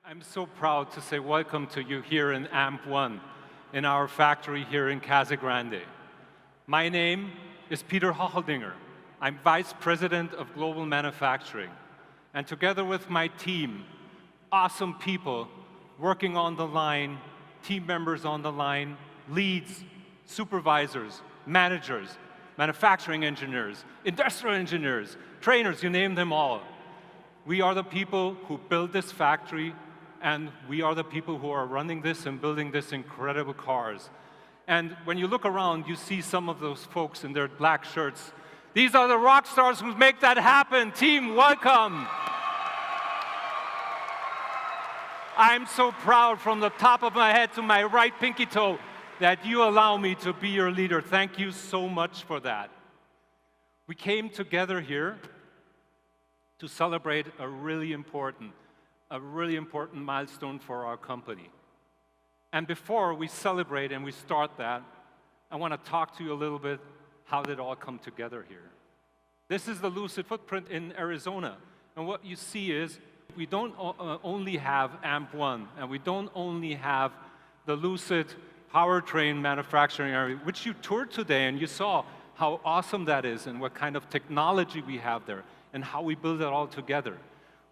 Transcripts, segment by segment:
I'm so proud to say welcome to you here in AMP1, in our factory here in Casa Grande. My name is Peter Hocheldinger. I'm Vice President of Global Manufacturing. And together with my team, awesome people working on the line, team members on the line, leads, supervisors, managers, manufacturing engineers, industrial engineers, trainers, you name them all. We are the people who build this factory, and we are the people who are running this and building this incredible cars. And when you look around, you see some of those folks in their black shirts. These are the rock stars who make that happen. Team, welcome. I'm so proud from the top of my head to my right pinky toe that you allow me to be your leader. Thank you so much for that. We came together here to celebrate a really important milestone for our company. And before we celebrate and we start that, I want to talk to you a little bit how did it all come together here. This is the Lucid footprint in Arizona. And what you see is we don't only have AMP1, and we don't only have the Lucid powertrain manufacturing area, which you toured today and you saw how awesome that is and what kind of technology we have there and how we build it all together.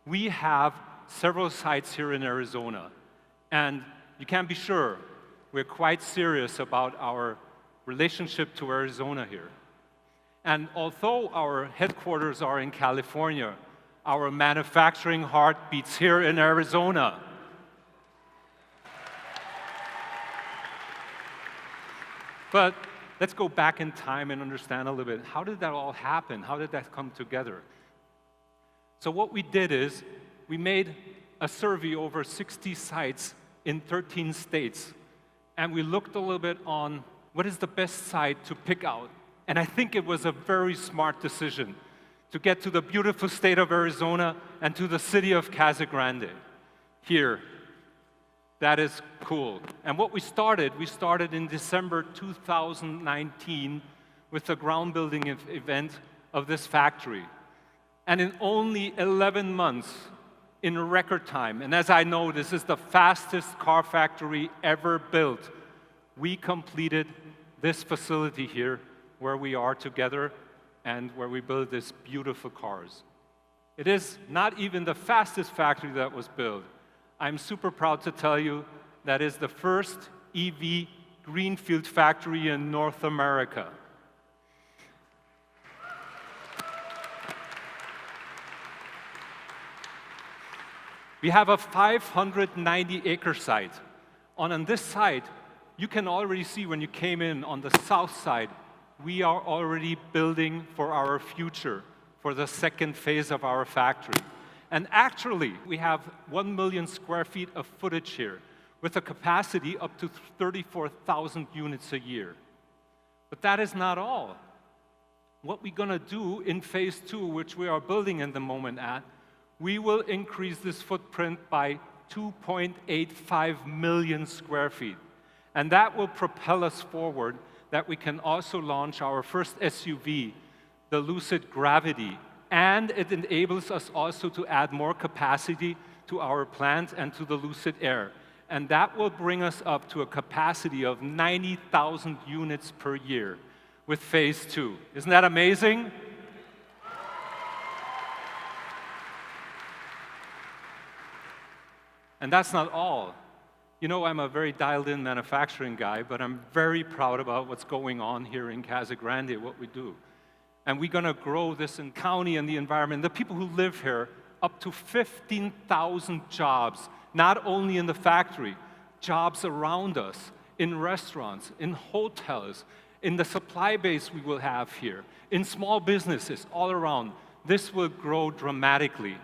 We have several sites here in Arizona, and you can be sure we're quite serious about our relationship to Arizona here. And although our headquarters are in California, our manufacturing heart beats here in Arizona. But let's go back in time and understand a little bit. How did that all happen? How did that come together? So what we did is we made a survey over 60 sites in 13 states. And we looked a little bit on what is the best site to pick out. And I think it was a very smart decision to get to the beautiful state of Arizona and to the city of Casa Grande here. That is cool. And what we started in December 2019 with the ground building event of this factory. And in only 11 months, in record time, and as I know, this is the fastest car factory ever built, we completed this facility here where we are together and where we build these beautiful cars. It is not even the fastest factory that was built. I'm super proud to tell you that is the first EV greenfield factory in North America. We have a 590-acre site. On this site, you can already see when you came in on the south side, we are already building for our future, for the second phase of our factory. And actually, we have 1 million square feet of footage here, with a capacity up to 34,000 units a year. But that is not all. What we're going to do in phase 2, which we are building in the moment at, we will increase this footprint by 2.85 million square feet. And that will propel us forward that we can also launch our first SUV, the Lucid Gravity. And it enables us also to add more capacity to our plant and to the Lucid Air. And that will bring us up to a capacity of 90,000 units per year with phase 2. Isn't that amazing? And that's not all. You know, I'm a very dialed-in manufacturing guy, but I'm very proud about what's going on here in Casa Grande, what we do. And we're going to grow this in county and the environment, the people who live here, up to 15,000 jobs, not only in the factory, jobs around us, in restaurants, in hotels, in the supply base we will have here, in small businesses all around. This will grow dramatically.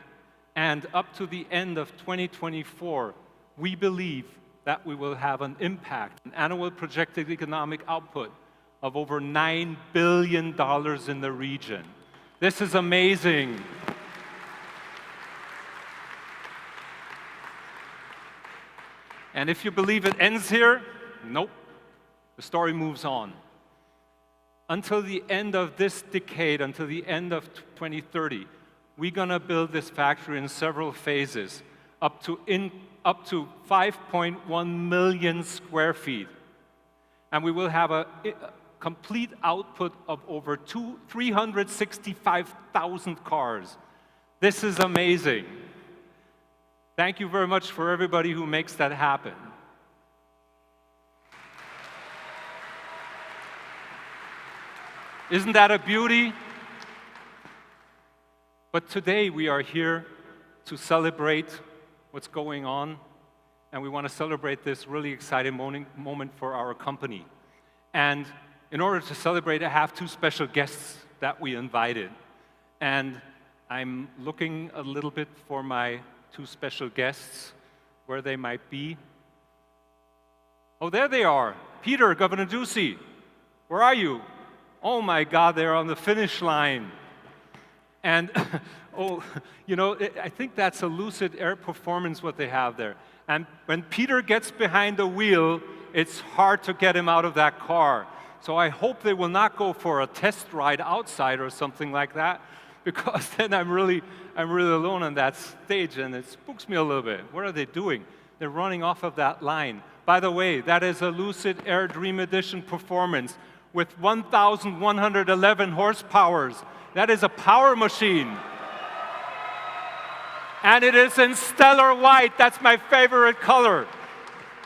And up to the end of 2024, we believe that we will have an impact, an annual projected economic output of over $9 billion in the region. This is amazing. And if you believe it ends here, nope. The story moves on. Until the end of this decade, until the end of 2030, we're going to build this factory in several phases, up to up to 5.1 million square feet. And we will have a complete output of over 365,000 cars. This is amazing. Thank you very much for everybody who makes that happen. Isn't that a beauty? But today we are here to celebrate what's going on, and we want to celebrate this really exciting moment for our company. And in order to celebrate, I have two special guests that we invited. And I'm looking a little bit for my two special guests, where they might be. Oh, there they are. Peter, Governor Ducey, where are you? Oh my God, they're on the finish line. And, oh, you know, I think that's a Lucid Air Performance, what they have there. And when Peter gets behind the wheel, it's hard to get him out of that car. So I hope they will not go for a test ride outside or something like that, because then I'm really alone on that stage, and it spooks me a little bit. What are they doing? They're running off of that line. By the way, that is a Lucid Air Dream Edition Performance with 1,111 horsepowers. That is a power machine. And it is in stellar white. That's my favorite color.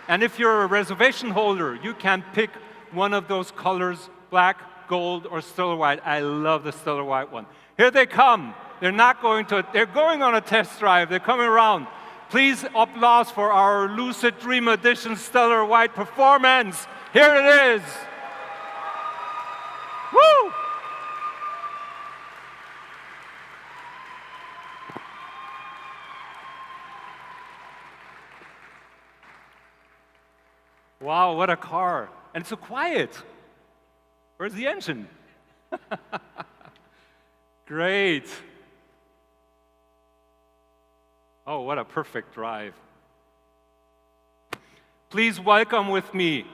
And if you're a reservation holder, you can pick one of those colors, black, gold, or stellar white. I love the stellar white one. Here they come. They're going on a test drive. They're coming around. Please applause for our Lucid Dream Edition Stellar White Performance. Here it is. Woo! Wow, what a car. And it's so quiet. Where's the engine? Great. Oh, what a perfect drive. Please welcome with me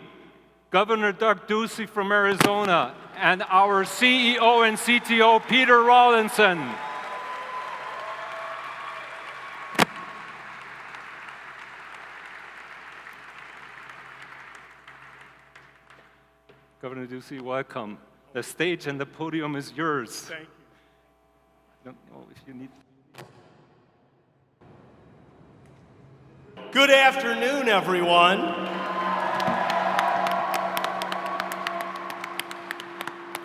Governor Doug Ducey from Arizona and our CEO and CTO, Peter Rawlinson. Governor Ducey, welcome. The stage and the podium is yours. Thank you. I don't know if you need... Good afternoon, everyone.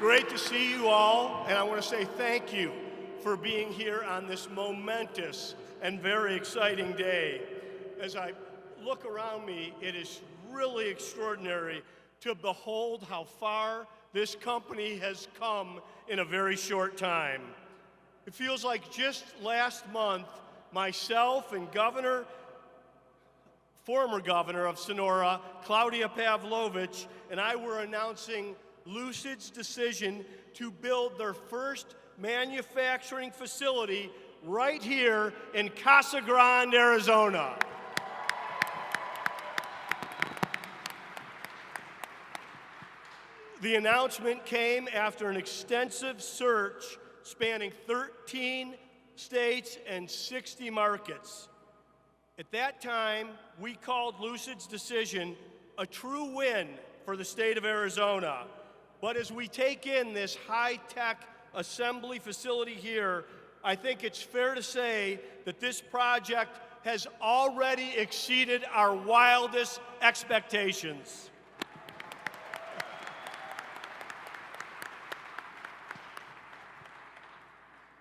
Great to see you all, and I want to say thank you for being here on this momentous and very exciting day. As I look around me, it is really extraordinary to behold how far this company has come in a very short time. It feels like just last month, myself and former governor of Sonora, Claudia Pavlovich, and I were announcing Lucid's decision to build their first manufacturing facility right here in Casa Grande, Arizona. The announcement came after an extensive search spanning 13 states and 60 markets. At that time, we called Lucid's decision a true win for the state of Arizona. But as we take in this high-tech assembly facility here, I think it's fair to say that this project has already exceeded our wildest expectations.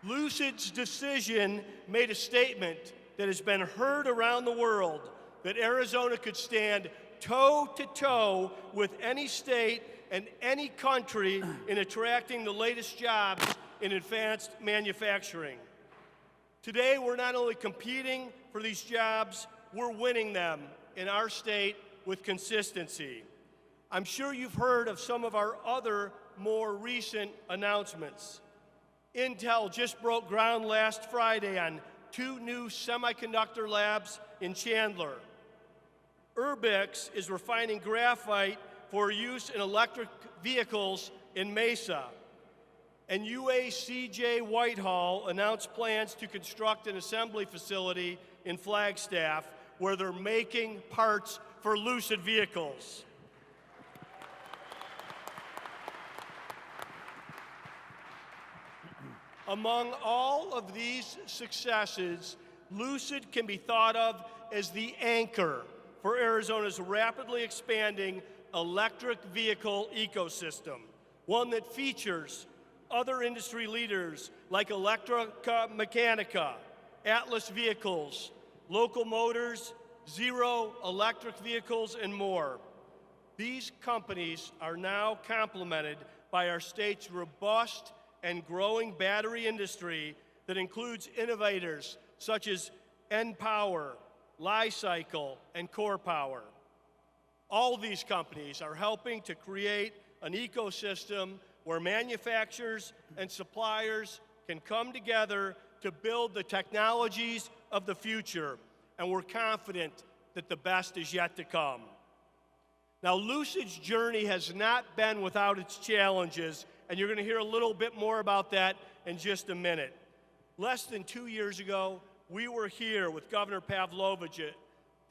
Lucid's decision made a statement that has been heard around the world, that Arizona could stand toe-to-toe with any state and any country in attracting the latest jobs in advanced manufacturing. Today, we're not only competing for these jobs, we're winning them in our state with consistency. I'm sure you've heard of some of our other more recent announcements. Intel just broke ground last Friday on 2 new semiconductor labs in Chandler. Urbix is refining graphite for use in electric vehicles in Mesa. And UACJ Whitehall announced plans to construct an assembly facility in Flagstaff, where they're making parts for Lucid vehicles. Among all of these successes, Lucid can be thought of as the anchor for Arizona's rapidly expanding electric vehicle ecosystem, one that features other industry leaders like Electrica Mechanica, Atlas Vehicles, Local Motors, Zero Electric Vehicles, and more. These companies are now complemented by our state's robust and growing battery industry that includes innovators such as N-Power, Li-Cycle, and Core Power. All these companies are helping to create an ecosystem where manufacturers and suppliers can come together to build the technologies of the future, and we're confident that the best is yet to come. Now, Lucid's journey has not been without its challenges, and you're going to hear a little bit more about that in just a minute. Less than 2 years ago, we were here with Governor Pavlovich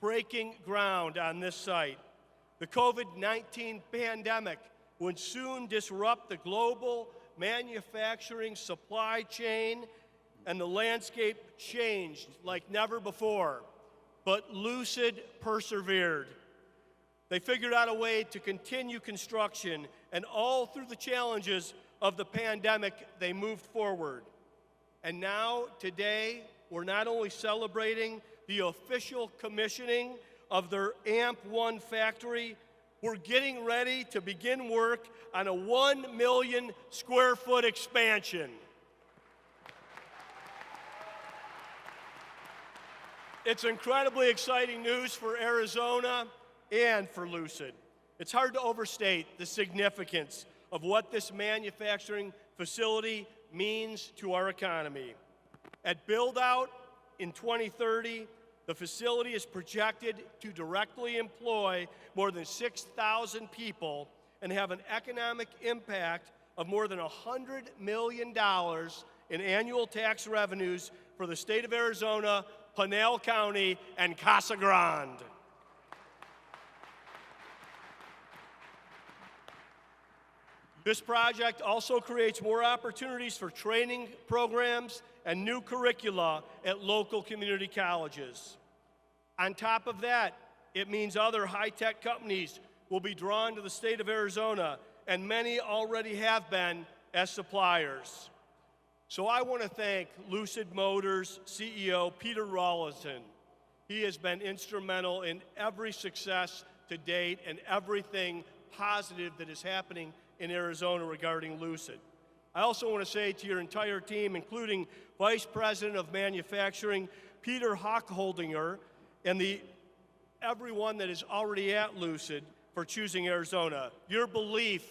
breaking ground on this site. The COVID-19 pandemic would soon disrupt the global manufacturing supply chain, and the landscape changed like never before. But Lucid persevered. They figured out a way to continue construction, and all through the challenges of the pandemic, they moved forward. And now, today, we're not only celebrating the official commissioning of their AMP-1 factory, we're getting ready to begin work on a 1 million square foot expansion. It's incredibly exciting news for Arizona and for Lucid. It's hard to overstate the significance of what this manufacturing facility means to our economy. At build-out in 2030, the facility is projected to directly employ more than 6,000 people and have an economic impact of more than $100 million in annual tax revenues for the state of Arizona, Pinal County, and Casa Grande. This project also creates more opportunities for training programs and new curricula at local community colleges. On top of that, it means other high-tech companies will be drawn to the state of Arizona, and many already have been as suppliers. So I want to thank Lucid Motors CEO Peter Rawlinson. He has been instrumental in every success to date and everything positive that is happening in Arizona regarding Lucid. I also want to say to your entire team, including Vice President of Manufacturing Peter Hochholdinger, and everyone that is already at Lucid, for choosing Arizona. Your belief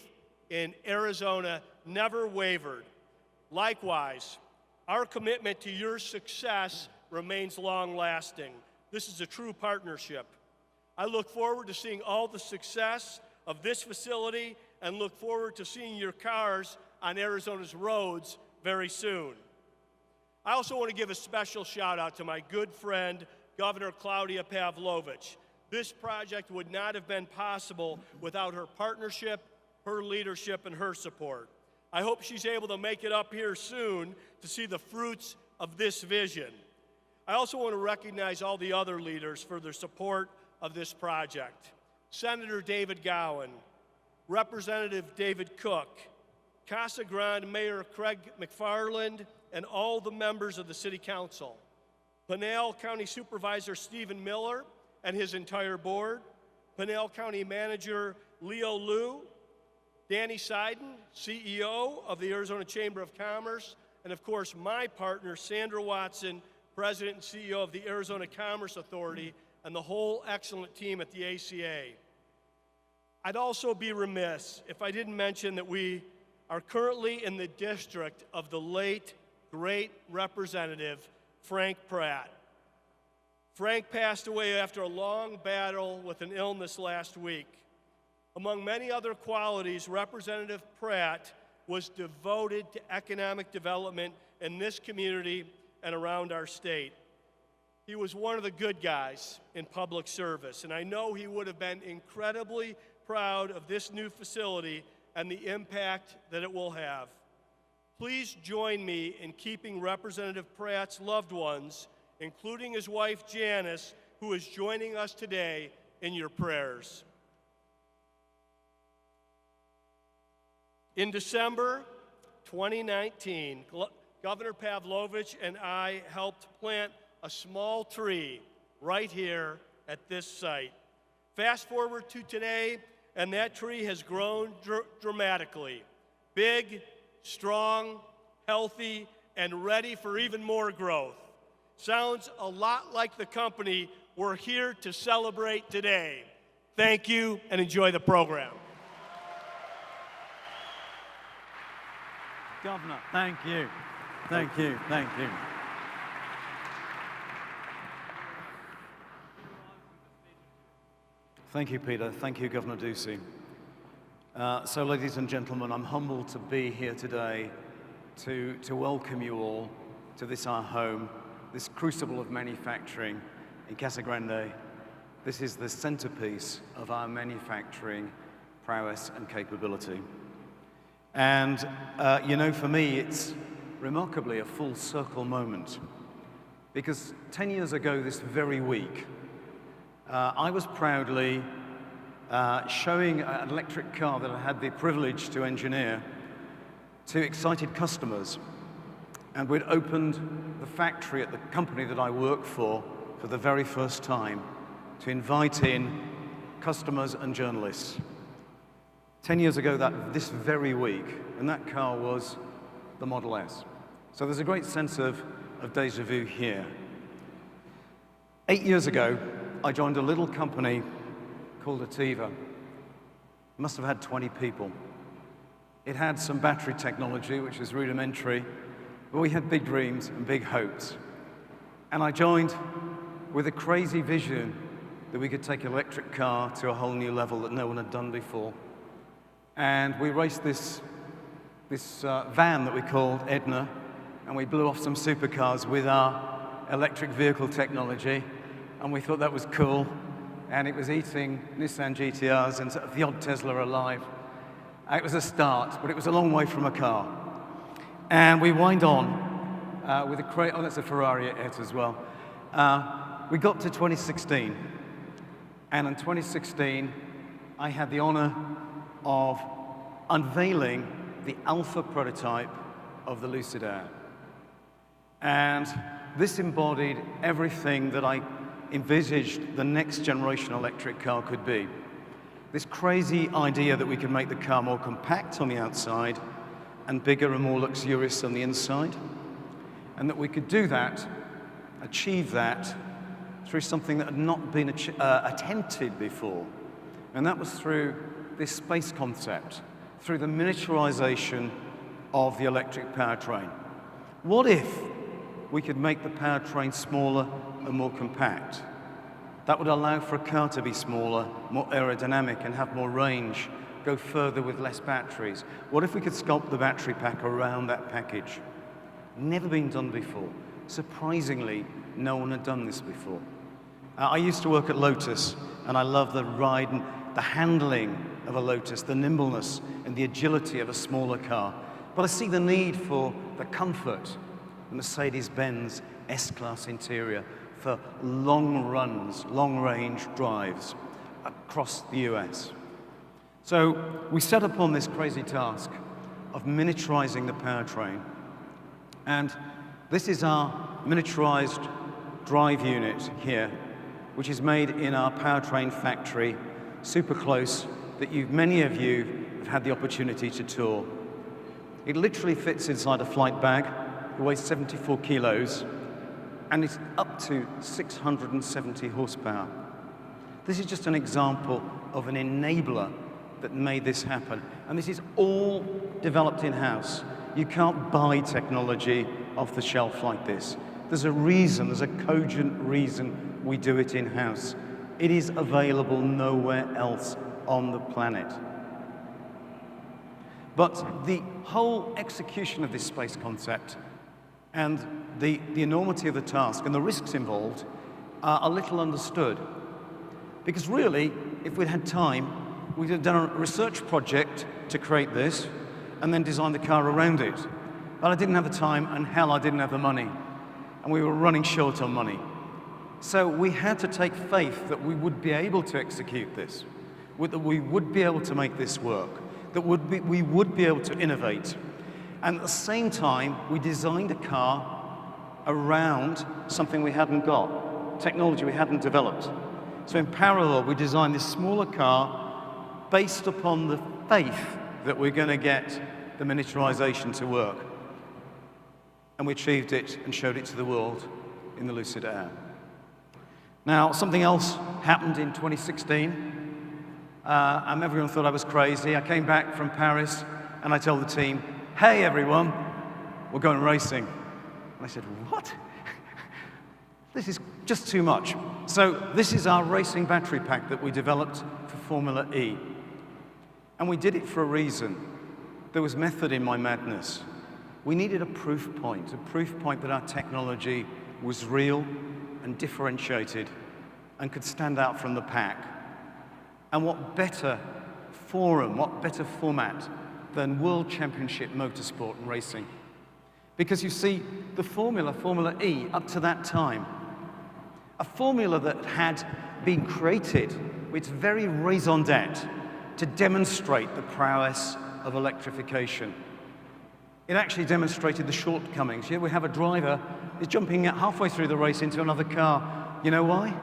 in Arizona never wavered. Likewise, our commitment to your success remains long-lasting. This is a true partnership. I look forward to seeing all the success of this facility and look forward to seeing your cars on Arizona's roads very soon. I also want to give a special shout out to my good friend, Governor Claudia Pavlovich. This project would not have been possible without her partnership, her leadership, and her support. I hope she's able to make it up here soon to see the fruits of this vision. I also want to recognize all the other leaders for their support of this project. Senator David Gowan, Representative David Cook, Casa Grande Mayor Craig McFarland, and all the members of the City Council. Pinal County Supervisor Stephen Miller and his entire board, Pinal County Manager Leo Liu, Danny Seiden, CEO of the Arizona Chamber of Commerce, and of course my partner Sandra Watson, President and CEO of the Arizona Commerce Authority, and the whole excellent team at the ACA. I'd also be remiss if I didn't mention that we are currently in the district of the late, great Representative Frank Pratt. Frank passed away after a long battle with an illness last week. Among many other qualities, Representative Pratt was devoted to economic development in this community and around our state. he was one of the good guys in public service, and I know he would have been incredibly proud of this new facility and the impact that it will have. Please join me in keeping Representative Pratt's loved ones, including his wife Janice, who is joining us today, in your prayers. In December 2019, Governor Pavlovich and I helped plant a small tree right here at this site. Fast forward to today, and that tree has grown dramatically. Big, strong, healthy, and ready for even more growth. Sounds a lot like the company we're here to celebrate today. Thank you, and enjoy the program. Governor, thank you. Thank you, thank you. Thank you, Peter. Thank you, Governor Ducey. So, ladies and gentlemen, I'm humbled to be here today to welcome you all to this, our home, this crucible of manufacturing in Casa Grande. This is the centerpiece of our manufacturing prowess and capability. And, you know, for me, it's remarkably a full circle moment. Because 10 years ago this very week, I was proudly showing an electric car that I had the privilege to engineer to excited customers. And we'd opened the factory at the company that I work for the very first time to invite in customers and journalists. 10 years ago, this very week, and that car was the Model S. So there's a great sense of déjà vu here. 8 years ago, I joined a little company called Ativa. It must have had 20 people. It had some battery technology, which was rudimentary, but we had big dreams and big hopes. And I joined with a crazy vision that we could take an electric car to a whole new level that no one had done before. And we raced this van that we called Edna, and we blew off some supercars with our electric vehicle technology, and we thought that was cool. And it was eating Nissan GTRs and sort of the odd Tesla alive. It was a start, but it was a long way from a car. And we wind on with oh, that's a Ferrari it as well. We got to 2016, and in 2016, I had the honor of unveiling the alpha prototype of the Lucid Air. And this embodied everything that I envisaged the next generation electric car could be. This crazy idea that we could make the car more compact on the outside and bigger and more luxurious on the inside, and that we could do that, achieve that, through something that had not been attempted before. And that was through this space concept, through the miniaturization of the electric powertrain. What if we could make the powertrain smaller and more compact? That would allow for a car to be smaller, more aerodynamic, and have more range, go further with less batteries. What if we could sculpt the battery pack around that package? Never been done before. Surprisingly, no one had done this before. I used to work at Lotus, and I love the ride and the handling of a Lotus, the nimbleness and the agility of a smaller car. But I see the need for the comfort, the Mercedes-Benz S-Class interior for long runs, long-range drives across the US. So we set upon this crazy task of miniaturizing the powertrain. And this is our miniaturized drive unit here, which is made in our powertrain factory, super close, that many of you have had the opportunity to tour. It literally fits inside a flight bag. It weighs 74 kilos, and it's up to 670 horsepower. This is just an example of an enabler that made this happen. And this is all developed in-house. You can't buy technology off the shelf like this. There's a reason, there's a cogent reason we do it in-house. It is available nowhere else on the planet. But the whole execution of this space concept and the enormity of the task and the risks involved are little understood. Because really, if we'd had time, we'd have done a research project to create this and then designed the car around it. But I didn't have the time, and hell, I didn't have the money. And we were running short on money. So we had to take faith that we would be able to execute this, that we would be able to make this work, that we would be able to innovate. And at the same time, we designed a car around something we hadn't got, technology we hadn't developed. So in parallel, we designed this smaller car based upon the faith that we're going to get the miniaturization to work. And we achieved it and showed it to the world in the Lucid Air. Now, something else happened in 2016, and everyone thought I was crazy. I came back from Paris, and I told the team, hey, everyone, we're going racing. And I said, what? This is just too much. So this is our racing battery pack that we developed for Formula E. And we did it for a reason. There was method in my madness. We needed a proof point that our technology was real and differentiated and could stand out from the pack. And what better forum, what better format than World Championship Motorsport and Racing? Because you see, the Formula E, up to that time, a formula that had been created with its very raison d'etre to demonstrate the prowess of electrification. It actually demonstrated the shortcomings. Here we have a driver who's jumping halfway through the race into another car. You know why?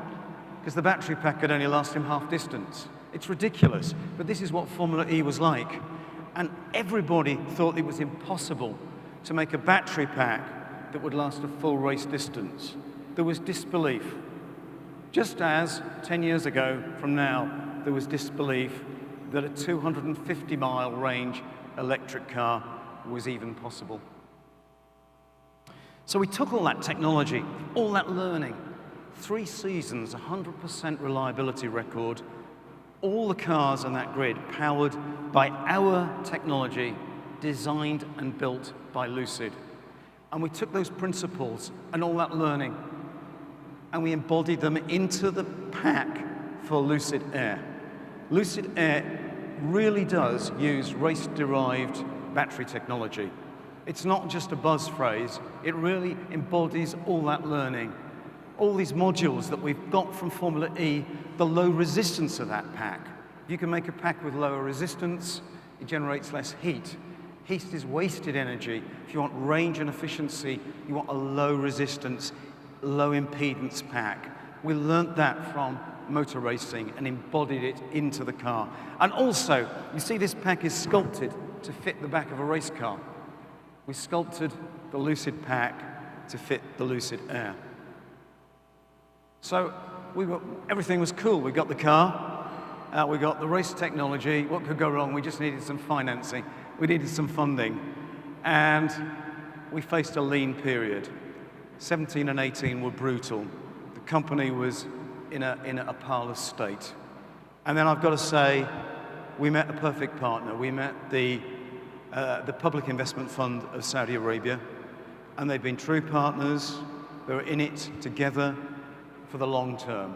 Because the battery pack could only last him half distance. It's ridiculous, but this is what Formula E was like. And everybody thought it was impossible to make a battery pack that would last a full race distance. There was disbelief. Just as 10 years ago from now, there was disbelief that a 250-mile range electric car was even possible. So we took all that technology, all that learning, 3 seasons, 100% reliability record, all the cars on that grid powered by our technology, designed and built by Lucid. And we took those principles and all that learning, and we embodied them into the pack for Lucid Air. Lucid Air really does use race-derived battery technology. It's not just a buzz phrase, it really embodies all that learning. All these modules that we've got from Formula E, the low resistance of that pack. You can make a pack with lower resistance, it generates less heat. Heat is wasted energy. If you want range and efficiency, you want a low resistance, low impedance pack. We learnt that from motor racing and embodied it into the car. And also, you see this pack is sculpted to fit the back of a race car. We sculpted the Lucid pack to fit the Lucid Air. So everything was cool. We got the car, we got the race technology. What could go wrong? We just needed some financing. We needed some funding. And we faced a lean period. 17 and 18 were brutal. The company was in a parlous state. And then I've got to say, we met a perfect partner. We met the Public Investment Fund of Saudi Arabia, and they've been true partners. They were in it together for the long term.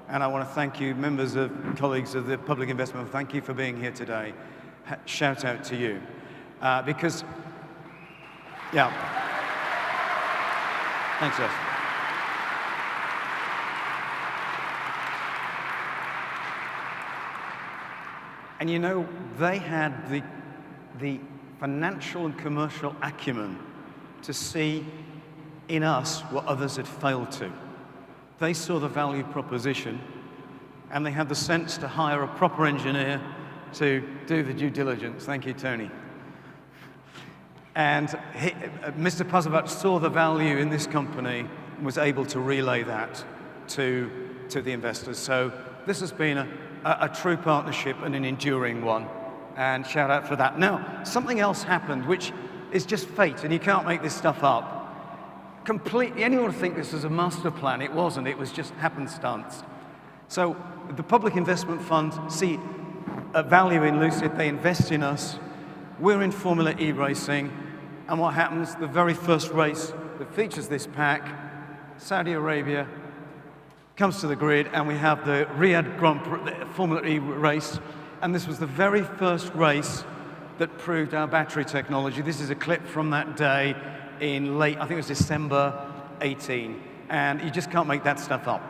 And I want to thank you, colleagues of the Public Investment Fund, thank you for being here today. Shout out to you. Because, yeah. Thanks, Jeff. And you know, they had the financial and commercial acumen to see in us what others had failed to. They saw the value proposition, and they had the sense to hire a proper engineer to do the due diligence. Thank you, Tony. And Mr. Pazovac saw the value in this company and was able to relay that to the investors. So this has been a true partnership and an enduring one, and shout out for that. Now, something else happened, which is just fate, and you can't make this stuff up. Completely, anyone would think this was a master plan. It wasn't, it was just happenstance. So the Public Investment Fund see a value in Lucid, they invest in us, we're in Formula E racing, and what happens, the very first race that features this pack, Saudi Arabia, comes to the grid, and we have the Riyadh Grand Prix, the Formula E race, and this was the very first race that proved our battery technology. This is a clip from that day in late, I think it was December 18, and you just can't make that stuff up.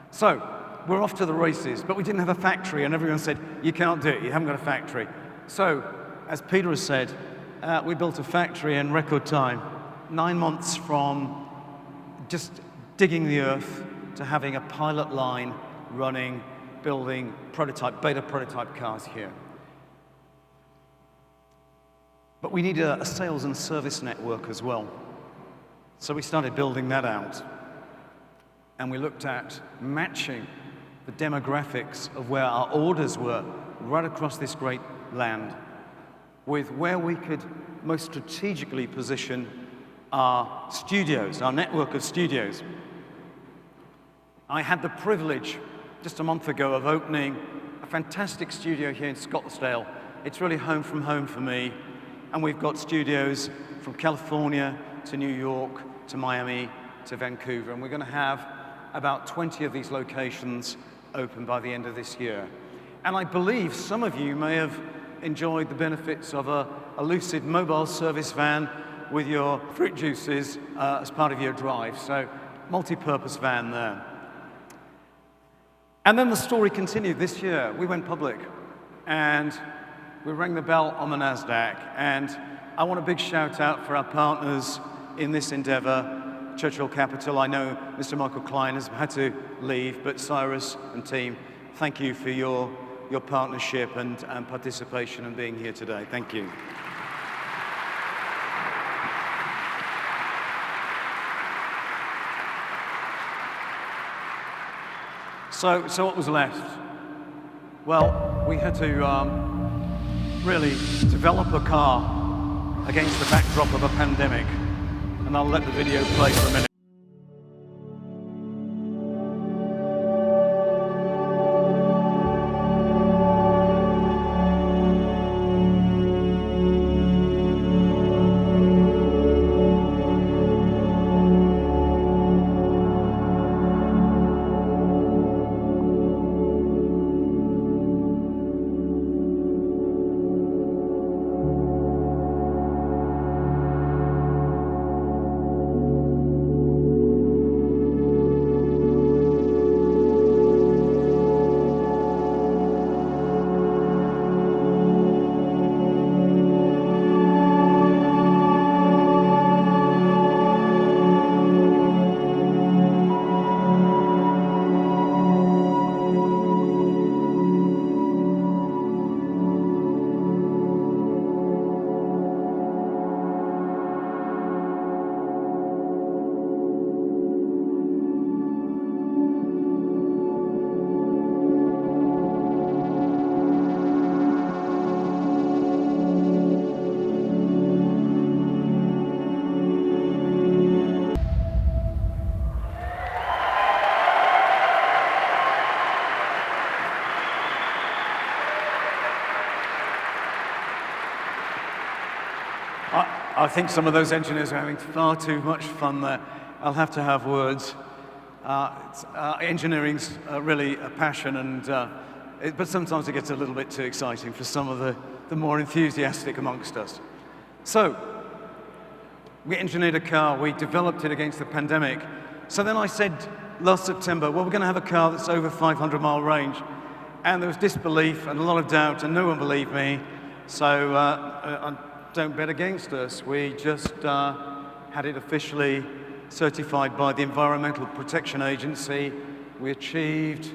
So, we're off to the races, but we didn't have a factory, and everyone said, you can't do it, you haven't got a factory. So, as Peter has said, we built a factory in record time, 9 months from just digging the earth to having a pilot line running, building beta prototype cars here. But we needed a sales and service network as well. So we started building that out. And we looked at matching the demographics of where our orders were right across this great land with where we could most strategically position our studios, our network of studios. I had the privilege just a month ago of opening a fantastic studio here in Scottsdale. It's really home from home for me. And we've got studios from California to New York to Miami to Vancouver. And we're going to have about 20 of these locations open by the end of this year. And I believe some of you may have enjoyed the benefits of a Lucid mobile service van with your fruit juices as part of your drive. So, multi-purpose van there. And then the story continued this year. We went public, and we rang the bell on the NASDAQ, and I want a big shout out for our partners in this endeavor, Churchill Capital. I know Mr. Michael Klein has had to leave, but Cyrus and team, thank you for your partnership and participation and being here today. Thank you. So what was left? Well, we had to really develop a car against the backdrop of a pandemic. And I'll let the video play for a minute. I think some of those engineers are having far too much fun there. I'll have to have words. Engineering's really a passion, and but sometimes it gets a little bit too exciting for some of the more enthusiastic amongst us. So, we engineered a car, we developed it against the pandemic. So then I said last September, well, we're going to have a car that's over 500-mile range. And there was disbelief and a lot of doubt, and no one believed me. So don't bet against us. We just had it officially certified by the Environmental Protection Agency. We achieved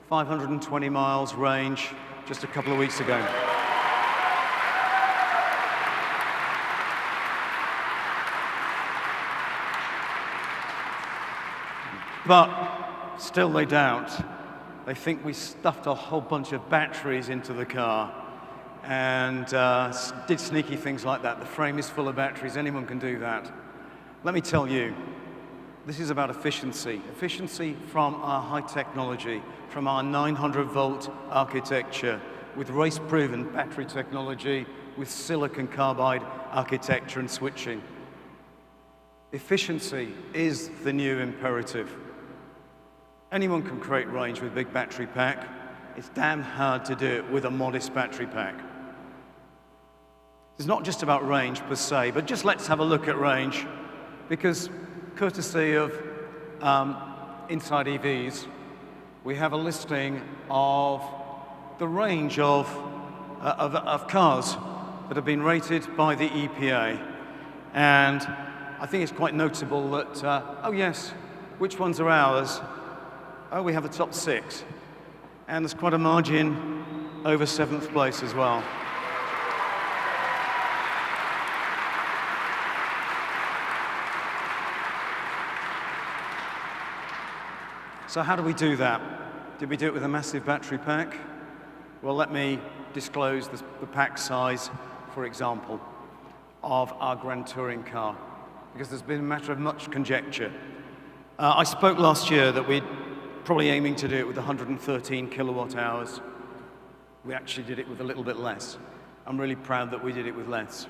520 miles range just a couple of weeks ago. But still they doubt. They think we stuffed a whole bunch of batteries into the car and did sneaky things like that. The frame is full of batteries. Anyone can do that. Let me tell you, this is about efficiency. Efficiency from our high technology, from our 900-volt architecture, with race-proven battery technology, with silicon carbide architecture and switching. Efficiency is the new imperative. Anyone can create range with a big battery pack. It's damn hard to do it with a modest battery pack. It's not just about range per se, but just let's have a look at range, because courtesy of Inside EVs, we have a listing of the range of cars that have been rated by the EPA. And I think it's quite notable that, oh yes, which ones are ours? Oh, we have a top 6. And there's quite a margin over 7th place as well. So how do we do that? Did we do it with a massive battery pack? Well, let me disclose the pack size, for example, of our Grand Touring car, because there's been a matter of much conjecture. I spoke last year that we'd probably aiming to do it with 113 kilowatt hours. We actually did it with a little bit less. I'm really proud that we did it with less.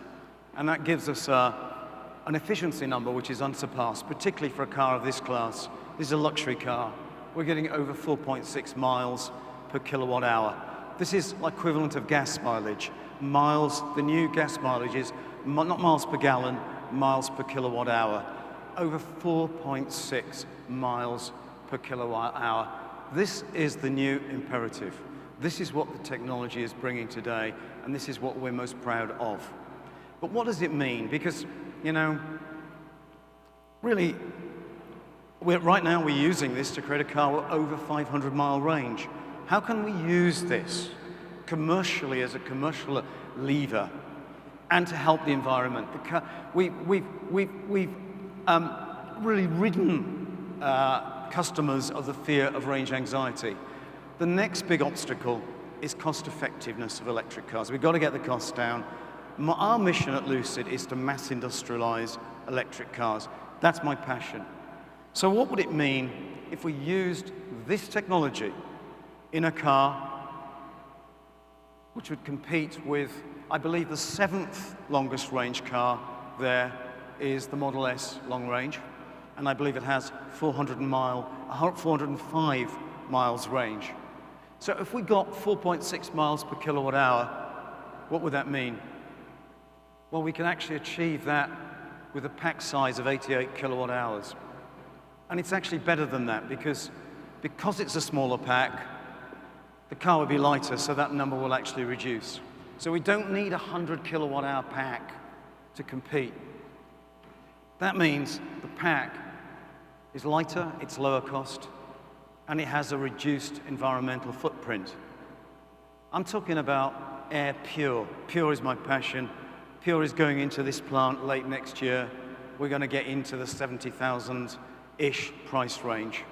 And that gives us an efficiency number which is unsurpassed, particularly for a car of this class. This is a luxury car. We're getting over 4.6 miles per kilowatt hour. This is equivalent of gas mileage. Miles, the new gas mileage is not miles per gallon, miles per kilowatt hour. Over 4.6 miles per kilowatt hour. This is the new imperative. This is what the technology is bringing today, and this is what we're most proud of. But what does it mean? Because, you know, really, right now we're using this to create a car with over 500-mile range. How can we use this commercially as a commercial lever and to help the environment? We've really ridden customers of the fear of range anxiety. The next big obstacle is cost effectiveness of electric cars. We've got to get the costs down. Our mission at Lucid is to mass industrialize electric cars. That's my passion. So what would it mean if we used this technology in a car which would compete with, I believe, the 7th longest range car there is the Model S long range, and I believe it has 405 miles range. So if we got 4.6 miles per kilowatt hour, what would that mean? Well, we can actually achieve that with a pack size of 88 kilowatt hours. And it's actually better than that because it's a smaller pack, the car will be lighter, so that number will actually reduce. So we don't need a 100 kilowatt hour pack to compete. That means the pack is lighter, it's lower cost, and it has a reduced environmental footprint. I'm talking about air pure. Pure is my passion. Pure is going into this plant late next year. We're going to get into the 70,000-ish price range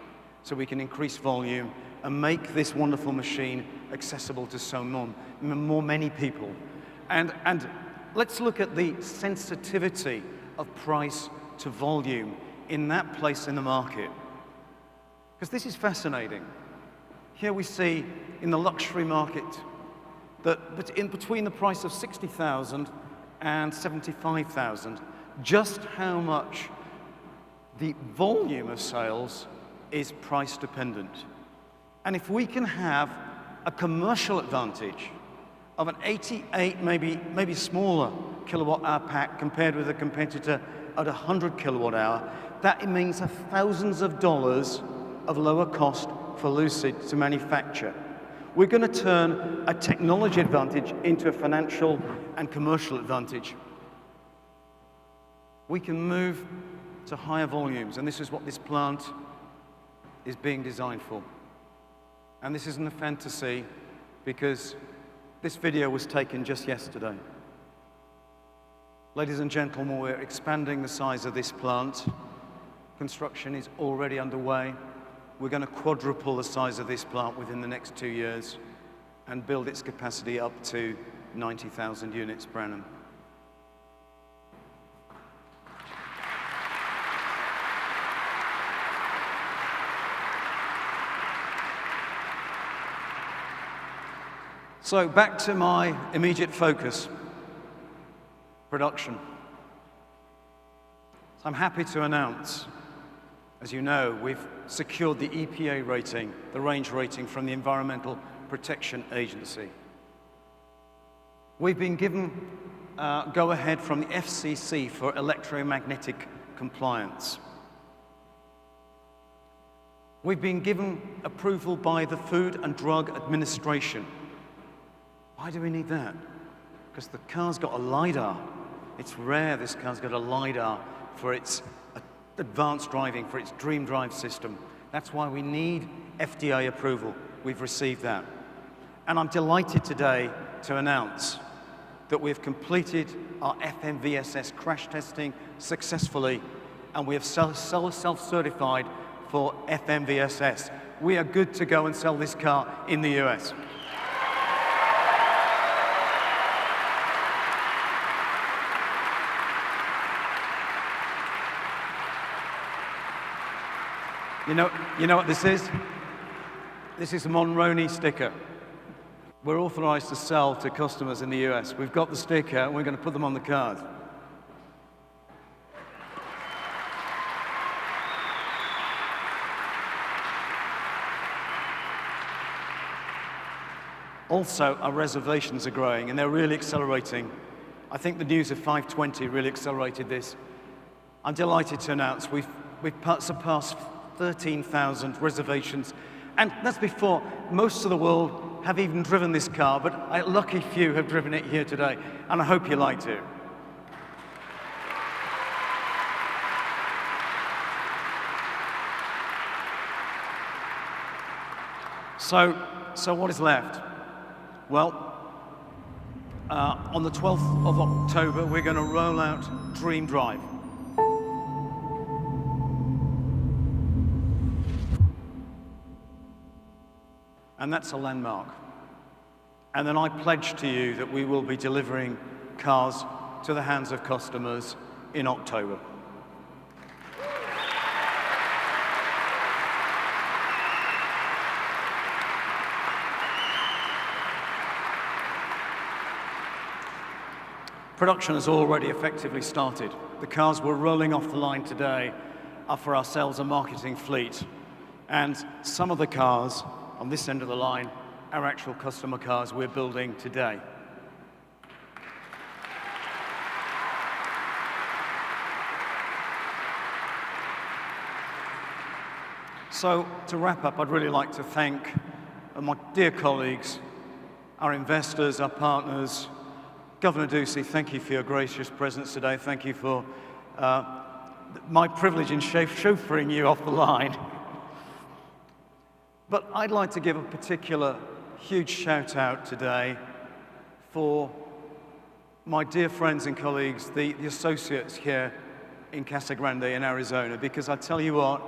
so we can increase volume and make this wonderful machine accessible to so many people. And let's look at the sensitivity of price to volume in that place in the market. Because this is fascinating. Here we see in the luxury market that in between the price of 60,000 and 75,000, just how much the volume of sales is price dependent. And if we can have a commercial advantage of an 88, maybe smaller kilowatt hour pack compared with a competitor at 100 kilowatt hour, that means thousands of dollars of lower cost for Lucid to manufacture. We're going to turn a technology advantage into a financial and commercial advantage. We can move to higher volumes, and this is what this plant is being designed for. And this isn't a fantasy, because this video was taken just yesterday. Ladies and gentlemen, we're expanding the size of this plant. Construction is already underway. We're going to quadruple the size of this plant within the next 2 years and build its capacity up to 90,000 units per annum. So back to my immediate focus, production. So I'm happy to announce As you know, we've secured the EPA rating, the range rating from the Environmental Protection Agency. We've been given go-ahead from the FCC for electromagnetic compliance. We've been given approval by the Food and Drug Administration. Why do we need that? Because the car's got a LiDAR. It's rare this car's got a LiDAR for its advanced driving, for its Dream Drive system. That's why we need FDA approval. We've received that. And I'm delighted today to announce that we've completed our FMVSS crash testing successfully, and we have self-certified for FMVSS. We are good to go and sell this car in the US. You know what this is? This is a Monroney sticker. We're authorized to sell to customers in the US. We've got the sticker, and we're going to put them on the cars. Also, our reservations are growing, and they're really accelerating. I think the news of 520 really accelerated this. I'm delighted to announce we've surpassed 13,000 reservations, and that's before most of the world have even driven this car, but a lucky few have driven it here today, and I hope you liked it. So what is left? Well, on the 12th of October, we're going to roll out Dream Drive. And that's a landmark. And then I pledge to you that we will be delivering cars to the hands of customers in October. Production has already effectively started. The cars we're rolling off the line today are for our sales and marketing fleet. And some of the cars on this end of the line are actual customer cars we're building today. So to wrap up, I'd really like to thank my dear colleagues, our investors, our partners. Governor Ducey, thank you for your gracious presence today. Thank you for my privilege in chauffeuring you off the line. But I'd like to give a particular huge shout out today for my dear friends and colleagues, the associates here in Casa Grande in Arizona, because I tell you what,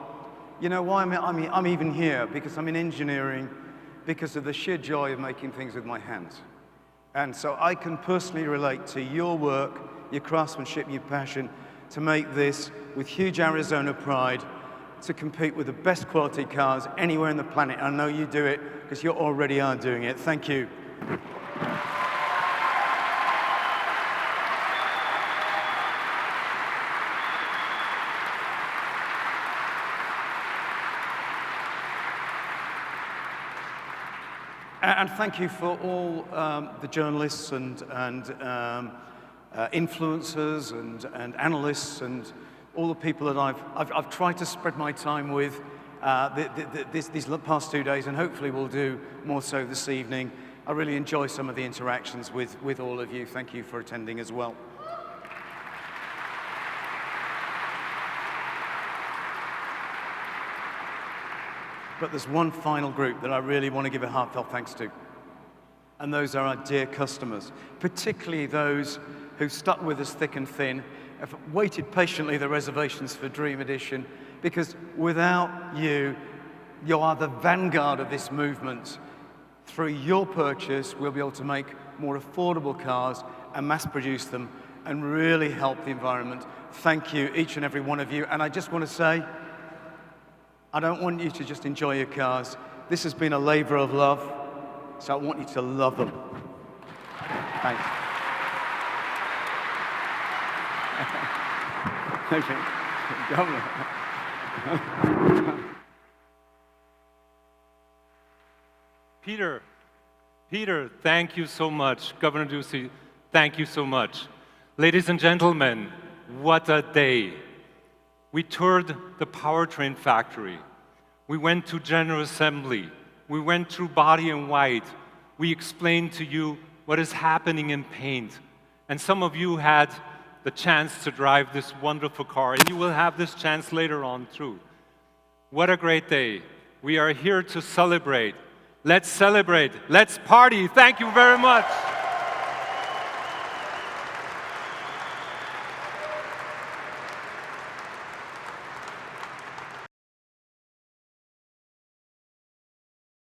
you know why I'm even here? Because I'm in engineering, because of the sheer joy of making things with my hands. And so I can personally relate to your work, your craftsmanship, your passion to make this with huge Arizona pride, to compete with the best quality cars anywhere on the planet. I know you do it because you already are doing it. Thank you. And thank you for all the journalists and influencers and analysts and all the people that I've tried to spread my time with these past 2 days, and hopefully we'll do more so this evening. I really enjoy some of the interactions with all of you. Thank you for attending as well. But there's one final group that I really want to give a heartfelt thanks to, and those are our dear customers, particularly those who stuck with us thick and thin, have waited patiently the reservations for Dream Edition, because without you, you are the vanguard of this movement. Through your purchase, we'll be able to make more affordable cars and mass produce them and really help the environment. Thank you, each and every one of you. And I just want to say, I don't want you to just enjoy your cars. This has been a labor of love, so I want you to love them. Thanks. Okay. Governor. Peter, thank you so much. Governor Ducey, thank you so much. Ladies and gentlemen, what a day. We toured the powertrain factory. We went to General Assembly. We went through Body in White. We explained to you what is happening in paint. And some of you had the chance to drive this wonderful car, and you will have this chance later on too. What a great day. We are here to celebrate. Let's celebrate. Let's party. Thank you very much.